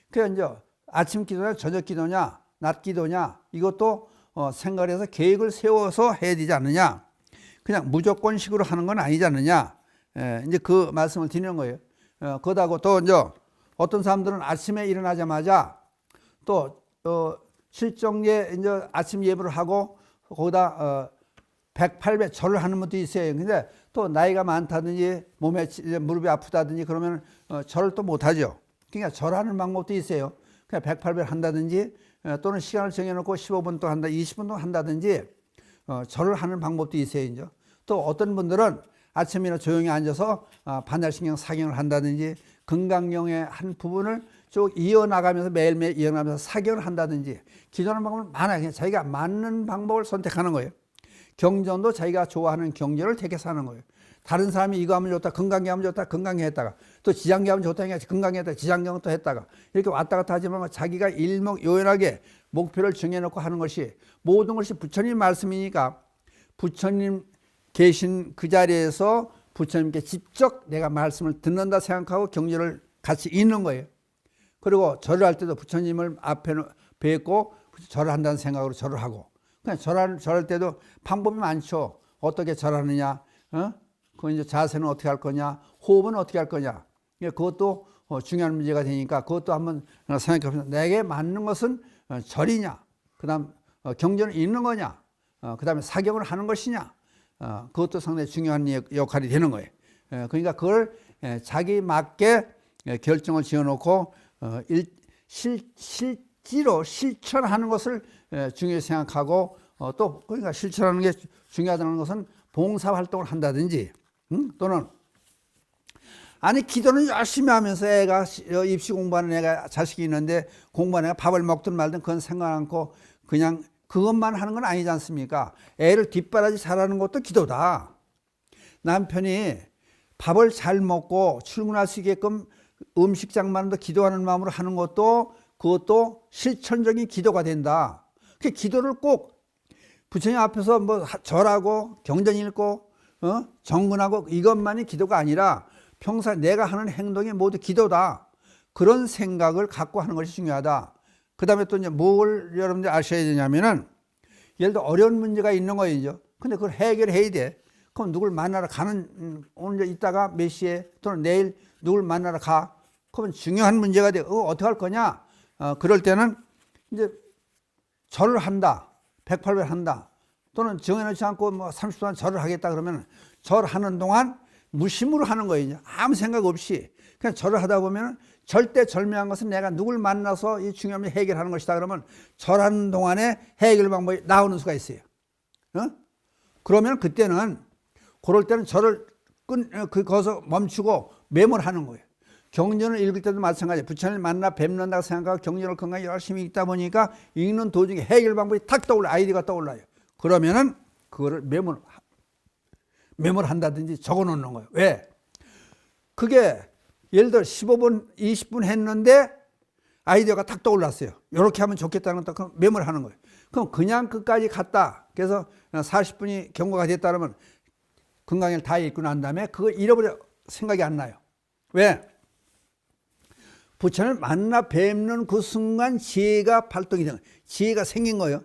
그 이제 아침 기도냐, 저녁 기도냐, 낮 기도냐, 이것도 생각을 해서 계획을 세워서 해야 되지 않느냐. 그냥 무조건식으로 하는 건 아니지 않느냐. 이제 그 말씀을 드리는 거예요. 그러다고 또 이제 어떤 사람들은 아침에 일어나자마자 또 실정에 이제 아침 예불을 하고 거기다 108배 절을 하는 분도 있어요. 근데 또 나이가 많다든지 몸에 무릎이 아프다든지 그러면 절을 또 못하죠. 그러니까 절하는 방법도 있어요. 그냥 108배를 한다든지 또는 시간을 정해놓고 15분 동안 한다, 20분 동안 한다든지 절을 하는 방법도 있어요. 이제. 또 어떤 분들은 아침이나 조용히 앉아서 반달신경 사경을 한다든지 건강경의 한 부분을 쭉 이어나가면서 매일매일 이어나가면서 사경을 한다든지 기도하는 방법은 많아요. 그냥 자기가 맞는 방법을 선택하는 거예요. 경전도 자기가 좋아하는 경전을 택해서 하는 거예요. 다른 사람이 이거 하면 좋다, 건강에 하면 좋다, 건강에 했다가 또 지장계 하면 좋다, 건강에 했다가 지장경은 또 했다가 이렇게 왔다 갔다 하지만 자기가 일목요연하게 목표를 정해놓고 하는 것이 모든 것이 부처님 말씀이니까 부처님 계신 그 자리에서 부처님께 직접 내가 말씀을 듣는다 생각하고 경전을 같이 읽는 거예요. 그리고 절을 할 때도 부처님을 앞에 뵙고 절을 한다는 생각으로 절을 하고 그냥 절할 때도 방법이 많죠. 어떻게 절하느냐, 그 이제 자세는 어떻게 할 거냐, 호흡은 어떻게 할 거냐. 그것도 중요한 문제가 되니까 그것도 한번 생각해 보면 내게 맞는 것은 절이냐, 그다음 경전을 읽는 거냐, 그다음에 사경을 하는 것이냐, 그것도 상당히 중요한 역할이 되는 거예요. 그러니까 그걸 자기 맞게 결정을 지어놓고 실제로 실천하는 것을 중요히 생각하고 또 그러니까 실천하는 게 중요하다는 것은 봉사활동을 한다든지 또는 아니 기도는 열심히 하면서 애가 입시 공부하는 애가 자식이 있는데 공부하는 애가 밥을 먹든 말든 그건 생각 않고 그냥 그것만 하는 건 아니지 않습니까? 애를 뒷바라지 잘하는 것도 기도다. 남편이 밥을 잘 먹고 출근할 수 있게끔 음식장만도 기도하는 마음으로 하는 것도 그것도 실천적인 기도가 된다. 그 기도를 꼭 부처님 앞에서 뭐 절하고 경전 읽고 정근하고 이것만이 기도가 아니라 평소에 내가 하는 행동이 모두 기도다. 그런 생각을 갖고 하는 것이 중요하다. 그 다음에 또 이제 뭘 여러분들 아셔야 되냐면은 예를 들어 어려운 문제가 있는 거예요. 이제. 근데 그걸 해결해야 돼. 그럼 누굴 만나러 가는, 오늘 이따가 몇 시에 또는 내일 누굴 만나러 가. 그러면 중요한 문제가 돼. 어떻게 할 거냐? 그럴 때는 이제 절을 한다. 108배 한다. 또는 정해놓지 않고 뭐 30분 절을 하겠다 그러면 절하는 동안 무심으로 하는 거예요. 아무 생각 없이. 그냥 절을 하다 보면 절대 절묘한 것은 내가 누굴 만나서 이 중요한 문제 해결하는 것이다. 그러면 절하는 동안에 해결 방법이 나오는 수가 있어요. 그러면 그때는 그럴 때는 절을 거기서 멈추고 메모를 하는 거예요. 경전을 읽을 때도 마찬가지예요. 부처님을 만나 뵙는다고 생각하고 경전을 건강히 열심히 읽다 보니까 읽는 도중에 해결 방법이 탁 떠올라요. 아이디어가 떠올라요. 그러면은 그거를 메모를 한다든지 적어 놓는 거예요. 왜? 그게 예를 들어 15분, 20분 했는데 아이디어가 탁 떠올랐어요. 이렇게 하면 좋겠다는 것도 메모를 하는 거예요. 그럼 그냥 끝까지 갔다. 그래서 40분이 경과가 됐다 그러면 건강을 다 읽고 난 다음에 그걸 잃어버려 생각이 안 나요. 왜? 부처를 만나 뵙는 그 순간 지혜가 발동이 되는 거예요. 지혜가 생긴 거예요.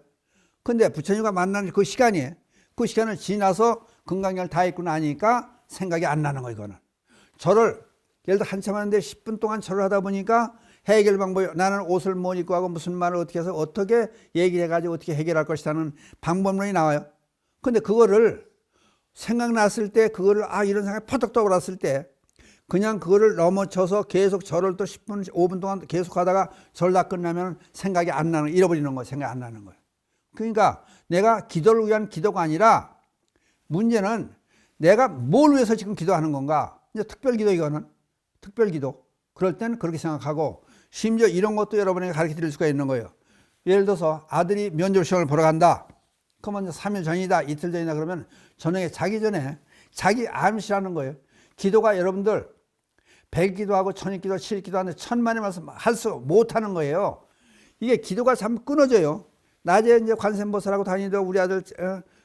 근데 부처님과 만나는 그 시간이에요. 그 시간을 지나서 건강을 다 읽고 나니까 생각이 안 나는 거예요. 이거는. 절을 예를 들어 한참 하는데 10분 동안 절을 하다 보니까 해결 방법이 나는 옷을 못 입고 하고 무슨 말을 어떻게 해서 어떻게 얘기를 해가지고 어떻게 해결할 것이라는 방법론이 나와요. 근데 그거를 생각났을 때 그거를 이런 생각이 퍼뜩 떠올랐을 때 그냥 그거를 넘어쳐서 계속 절을 또 10분, 5분 동안 계속 하다가 절 다 끝나면 생각이 안 나는, 잃어버리는 거예요. 생각이 안 나는 거예요. 그러니까 내가 기도를 위한 기도가 아니라 문제는 내가 뭘 위해서 지금 기도하는 건가? 이제 특별 기도 이거는. 특별 기도. 그럴 때는 그렇게 생각하고 심지어 이런 것도 여러분에게 가르쳐 드릴 수가 있는 거예요. 예를 들어서 아들이 면접 시험을 보러 간다. 그러면 3일 전이다, 이틀 전이다 그러면 저녁에 자기 전에 자기 암시하는 거예요. 기도가 여러분들 100기도하고 1000기도, 7기도 하는데 1000만의 말씀 할 수 못하는 거예요. 이게 기도가 참 끊어져요. 낮에 이제 관세음보살하고 다니다가 우리 아들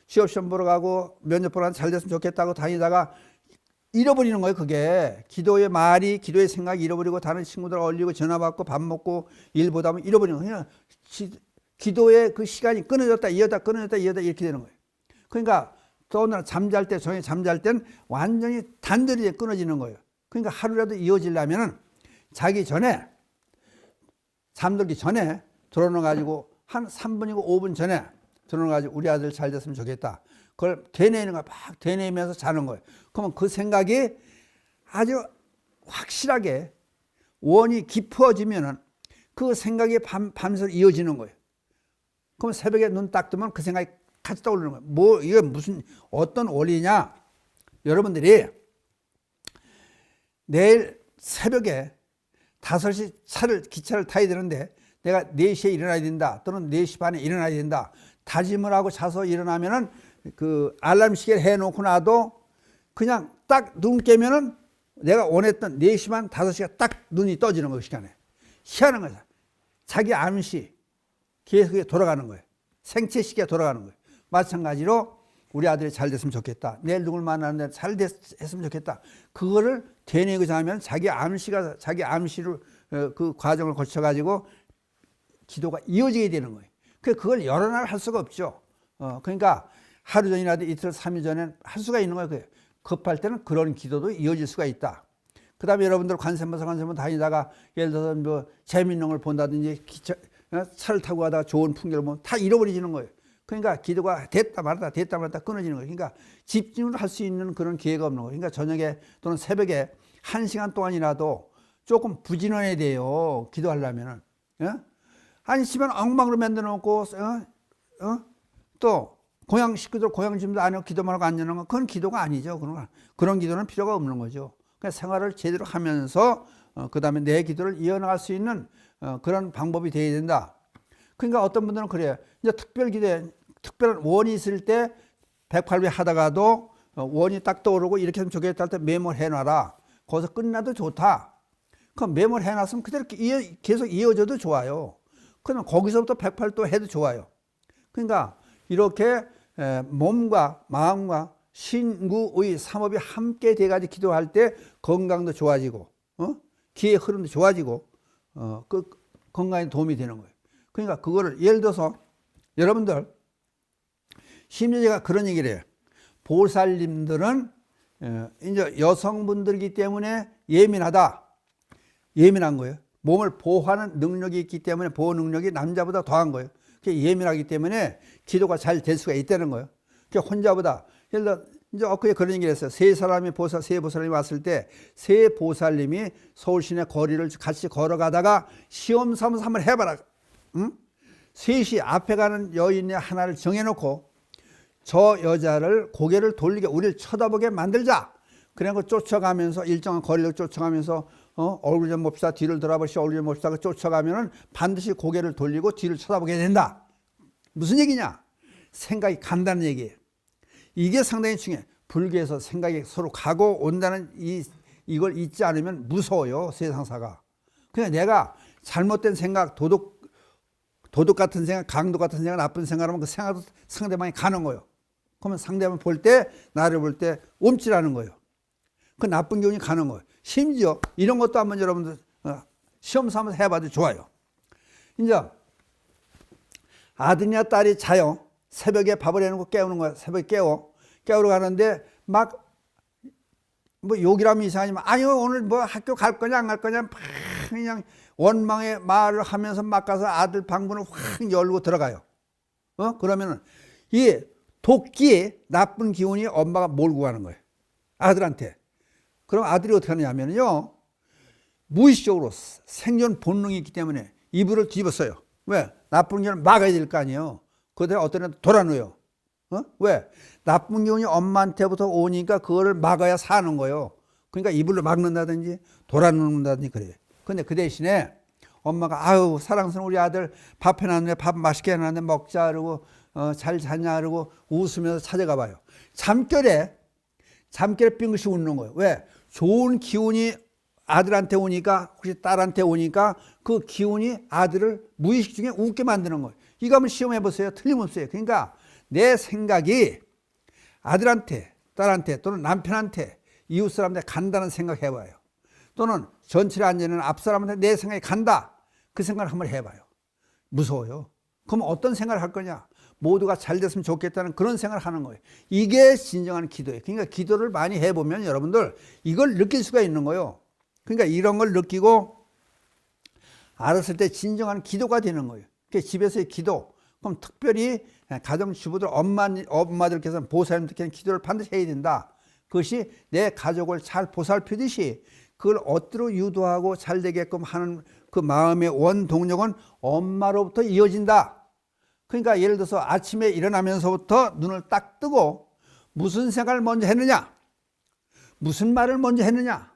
취업시험 보러 가고 면접 보러 잘 됐으면 좋겠다고 다니다가 잃어버리는 거예요. 그게 기도의 말이, 기도의 생각이 잃어버리고 다른 친구들 얼리고 전화 받고 밥 먹고 일 보다 보면 잃어버리는 거예요. 그냥 기도의 그 시간이 끊어졌다 이어다 끊어졌다 이어다 이렇게 되는 거예요. 그러니까 또 잠잘 때, 저녁에 잠잘 땐 완전히 단절이 끊어지는 거예요. 그러니까 하루라도 이어지려면은 자기 전에, 잠들기 전에 들어놓아가지고 한 3분이고 5분 전에 들어놓아가지고 우리 아들 잘 됐으면 좋겠다. 그걸 되뇌이는 거야. 막 되뇌이면서 자는 거예요. 그러면 그 생각이 아주 확실하게 원이 깊어지면은 그 생각이 밤새 이어지는 거예요. 그럼 새벽에 눈 딱 뜨면 그 생각이 같이 떠오르는 거예요. 뭐, 이게 무슨, 어떤 원리냐? 여러분들이 내일 새벽에 5시 기차를 타야 되는데 내가 4시에 일어나야 된다. 또는 4시 반에 일어나야 된다. 다짐을 하고 자서 일어나면은 그 알람 시계를 해놓고 나도 그냥 딱 눈 깨면은 내가 원했던 4시 반, 5시가 딱 눈이 떠지는 거예요, 시간에. 희한한 거죠. 자기 암시 계속 돌아가는 거예요. 생체 시계가 돌아가는 거예요. 마찬가지로 우리 아들이 잘 됐으면 좋겠다. 내일 누굴 만나는데 잘 됐으면 좋겠다. 그거를 되뇌고자 하면 자기 암시를 그 과정을 거쳐가지고 기도가 이어지게 되는 거예요. 그걸 여러 날 할 수가 없죠. 그러니까 하루 전이라도 이틀, 3일 전에 할 수가 있는 거예요. 급할 때는 그런 기도도 이어질 수가 있다. 그 다음에 여러분들 관세음보살 다니다가 예를 들어서 뭐 재밌는 걸 본다든지 차를 타고 가다가 좋은 풍경을 보면 다 잃어버리시는 거예요. 그러니까 기도가 됐다 말았다 끊어지는 거예요. 그러니까 집중을 할 수 있는 그런 기회가 없는 거예요. 그러니까 저녁에 또는 새벽에 1시간 동안이라도 조금 부지런해야 돼요. 기도하려면은. 아니 집안 엉망으로 만들어 놓고 또 고향 식구들 고향짐도 안 하고 기도만 하고 앉는 건 그건 기도가 아니죠. 그런 기도는 필요가 없는 거죠. 그러니까 생활을 제대로 하면서 그 다음에 내 기도를 이어나갈 수 있는 그런 방법이 되어야 된다. 그러니까 어떤 분들은 그래요. 이제 특별 기도에 특별한 원이 있을 때 108배 하다가도 원이 딱 떠오르고 이렇게 하면 좋겠다 할 때 메모를 해놔라. 거기서 끝나도 좋다. 그럼 메모를 해놨으면 그대로 계속 이어져도 좋아요. 그러면 거기서부터 108도 해도 좋아요. 그러니까 이렇게 몸과 마음과 신구의 삼업이 함께 돼가지고 기도할 때 건강도 좋아지고 기의 흐름도 좋아지고 그 건강에 도움이 되는 거예요. 그러니까 그거를 예를 들어서 여러분들 심지어 그런 얘기를 해요. 보살님들은 이제 여성분들이기 때문에 예민한 거예요. 몸을 보호하는 능력이 있기 때문에 보호 능력이 남자보다 더한 거예요. 예민하기 때문에 기도가 잘 될 수가 있다는 거예요. 혼자보다 예를 들어 이제 엊그제 그런 얘기를 했어요. 세 보살님이 왔을 때 세 보살님이 서울 시내 거리를 같이 걸어가다가 시험 삼아서 한번 해봐라. 셋이 앞에 가는 여인의 하나를 정해놓고 저 여자를 고개를 돌리게 우리를 쳐다보게 만들자. 그래서 쫓아가면서 일정한 거리를 쫓아가면서 얼굴 좀 봅시다. 뒤를 돌아보시오. 얼굴 좀 봅시다. 쫓아가면은 반드시 고개를 돌리고 뒤를 쳐다보게 된다. 무슨 얘기냐? 생각이 간다는 얘기예요. 이게 상당히 중요해요. 불교에서 생각이 서로 가고 온다는 이걸 잊지 않으면 무서워요. 세상사가. 그냥 내가 잘못된 생각, 도덕 같은 생각, 강도 같은 생각, 나쁜 생각하면 그 생각도 상대방이 가는 거예요. 그러면 상대방 볼 때, 나를 볼 때 움찔하는 거예요. 그 나쁜 기운이 가는 거예요. 심지어 이런 것도 한번 여러분들 시험 삼아서 해봐도 좋아요. 이제 아들이나 딸이 자요. 새벽에 밥을 해놓고 깨우는 거야. 새벽에 깨우러 가는데 막 뭐 욕이라면 이상하지만 아유 오늘 뭐 학교 갈 거냐 안 갈 거냐 그냥 원망의 말을 하면서 막 가서 아들 방문을 확 열고 들어가요. 그러면은 이 도끼에 나쁜 기운이 엄마가 몰고 가는 거예요. 아들한테. 그럼 아들이 어떻게 하냐면요. 무의식적으로 생존 본능이 있기 때문에 이불을 뒤집어써요. 왜? 나쁜 기운을 막아야 될 거 아니에요. 그때 어떤 애한테 돌아놓어요. 왜? 나쁜 기운이 엄마한테부터 오니까 그거를 막아야 사는 거예요. 그러니까 이불로 막는다든지 돌아놓는다든지 그래요. 근데 그 대신에 엄마가 아유 사랑스러운 우리 아들 밥 해놨는데 밥 맛있게 해놨는데 먹자 그러고 잘 잤냐 그러고 웃으면서 찾아가 봐요. 잠결에 빙긋이 웃는 거예요. 왜? 좋은 기운이 아들한테 오니까 혹시 딸한테 오니까 그 기운이 아들을 무의식 중에 웃게 만드는 거예요. 이거 한번 시험해 보세요. 틀림없어요. 그러니까 내 생각이 아들한테 딸한테 또는 남편한테 이웃 사람한테 간다는 생각 해봐요. 또는 전철에 앉아있는 앞 사람한테 내 생각이 간다. 그 생각을 한번 해봐요. 무서워요. 그럼 어떤 생각을 할 거냐? 모두가 잘 됐으면 좋겠다는 그런 생각을 하는 거예요. 이게 진정한 기도예요. 그러니까 기도를 많이 해보면 여러분들 이걸 느낄 수가 있는 거예요. 그러니까 이런 걸 느끼고 알았을 때 진정한 기도가 되는 거예요. 그러니까 집에서의 기도. 그럼 특별히 가정주부들 엄마들께서 보살님들께서는 기도를 반드시 해야 된다. 그것이 내 가족을 잘 보살피듯이 그걸 어디로 유도하고 잘 되게끔 하는 그 마음의 원동력은 엄마로부터 이어진다. 그러니까 예를 들어서 아침에 일어나면서부터 눈을 딱 뜨고 무슨 생각을 먼저 했느냐, 무슨 말을 먼저 했느냐.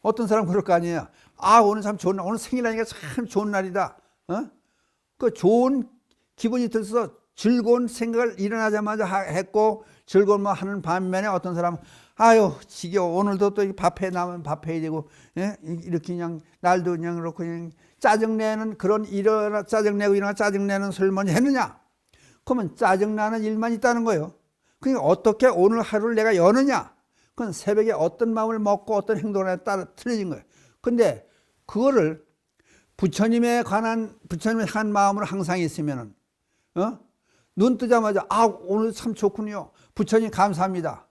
어떤 사람은 그럴 거 아니에요. 아, 오늘 참 좋은 날, 오늘 생일이니까 참 좋은 날이다. 그 좋은 기분이 들어서 즐거운 생각을 일어나자마자 했고 즐거운 말 하는 반면에 어떤 사람은 아유 지겨워, 오늘도 또 밥 해 나면 밥 해야 되고, 예? 이렇게 그냥 날도 그냥 그렇고 그냥 짜증내는 그런 짜증내고 일어나 짜증내는 소리를 먼저 했느냐. 그러면 짜증나는 일만 있다는 거예요. 그러니까 어떻게 오늘 하루를 내가 여느냐. 그건 새벽에 어떤 마음을 먹고 어떤 행동에 따라 틀려진 거예요. 근데 그거를 부처님에 향한 마음으로 항상 있으면은, 눈 뜨자마자, 아, 오늘 참 좋군요. 부처님 감사합니다.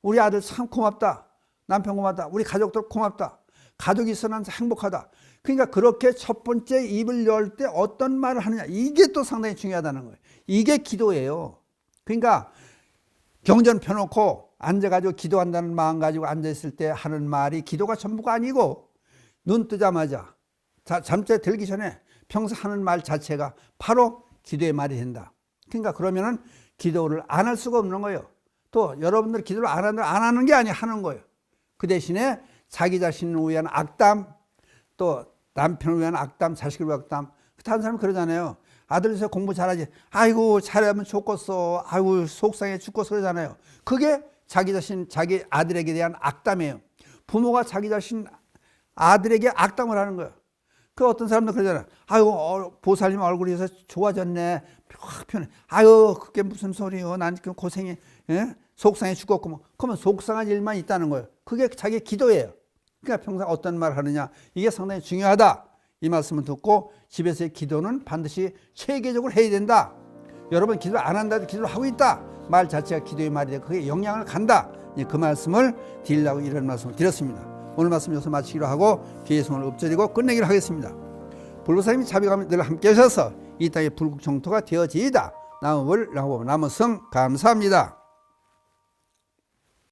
우리 아들 참 고맙다. 남편 고맙다. 우리 가족들 고맙다. 가족이 있어 난 행복하다. 그러니까 그렇게 첫 번째 입을 열 때 어떤 말을 하느냐. 이게 또 상당히 중요하다는 거예요. 이게 기도예요. 그러니까 경전 펴놓고 앉아가지고 기도한다는 마음 가지고 앉아있을 때 하는 말이 기도가 전부가 아니고 눈 뜨자마자 잠자리 들기 전에 평소 하는 말 자체가 바로 기도의 말이 된다. 그러니까 그러면은 기도를 안 할 수가 없는 거예요. 또 여러분들 기도를 안 하는 게 아니야, 하는 거예요. 그 대신에 자기 자신을 위한 악담, 또 남편을 위한 악담, 자식을 위한 악담. 다른 사람은 그러잖아요. 아들 요새 공부 잘하지. 아이고 잘하면 좋겠어. 아이고 속상해 죽겠어 그러잖아요. 그게 자기 자신, 자기 아들에게 대한 악담이에요. 부모가 자기 자신 아들에게 악담을 하는 거예요. 그 어떤 사람도 그러잖아요. 아이고 보살님 얼굴이 요새 좋아졌네. 확 편해. 아유 그게 무슨 소리요. 난 고생해. 예? 속상해 죽겠고 뭐. 그러면 속상한 일만 있다는 거예요. 그게 자기 기도예요. 그러니까 평생 어떤 말을 하느냐. 이게 상당히 중요하다. 이 말씀을 듣고 집에서의 기도는 반드시 체계적으로 해야 된다. 여러분 기도를 안 한다도 기도를 하고 있다. 말 자체가 기도의 말이 되고 그게 영향을 간다. 그 말씀을 드리려고 이런 말씀을 드렸습니다. 오늘 말씀 여기서 마치기로 하고 기회성을 읊조리고 끝내기로 하겠습니다. 불보살님이 자비감을 늘 함께 하셔서 이 땅의 불국정토가 되어지이다. 남은 월, 남은 성 감사합니다.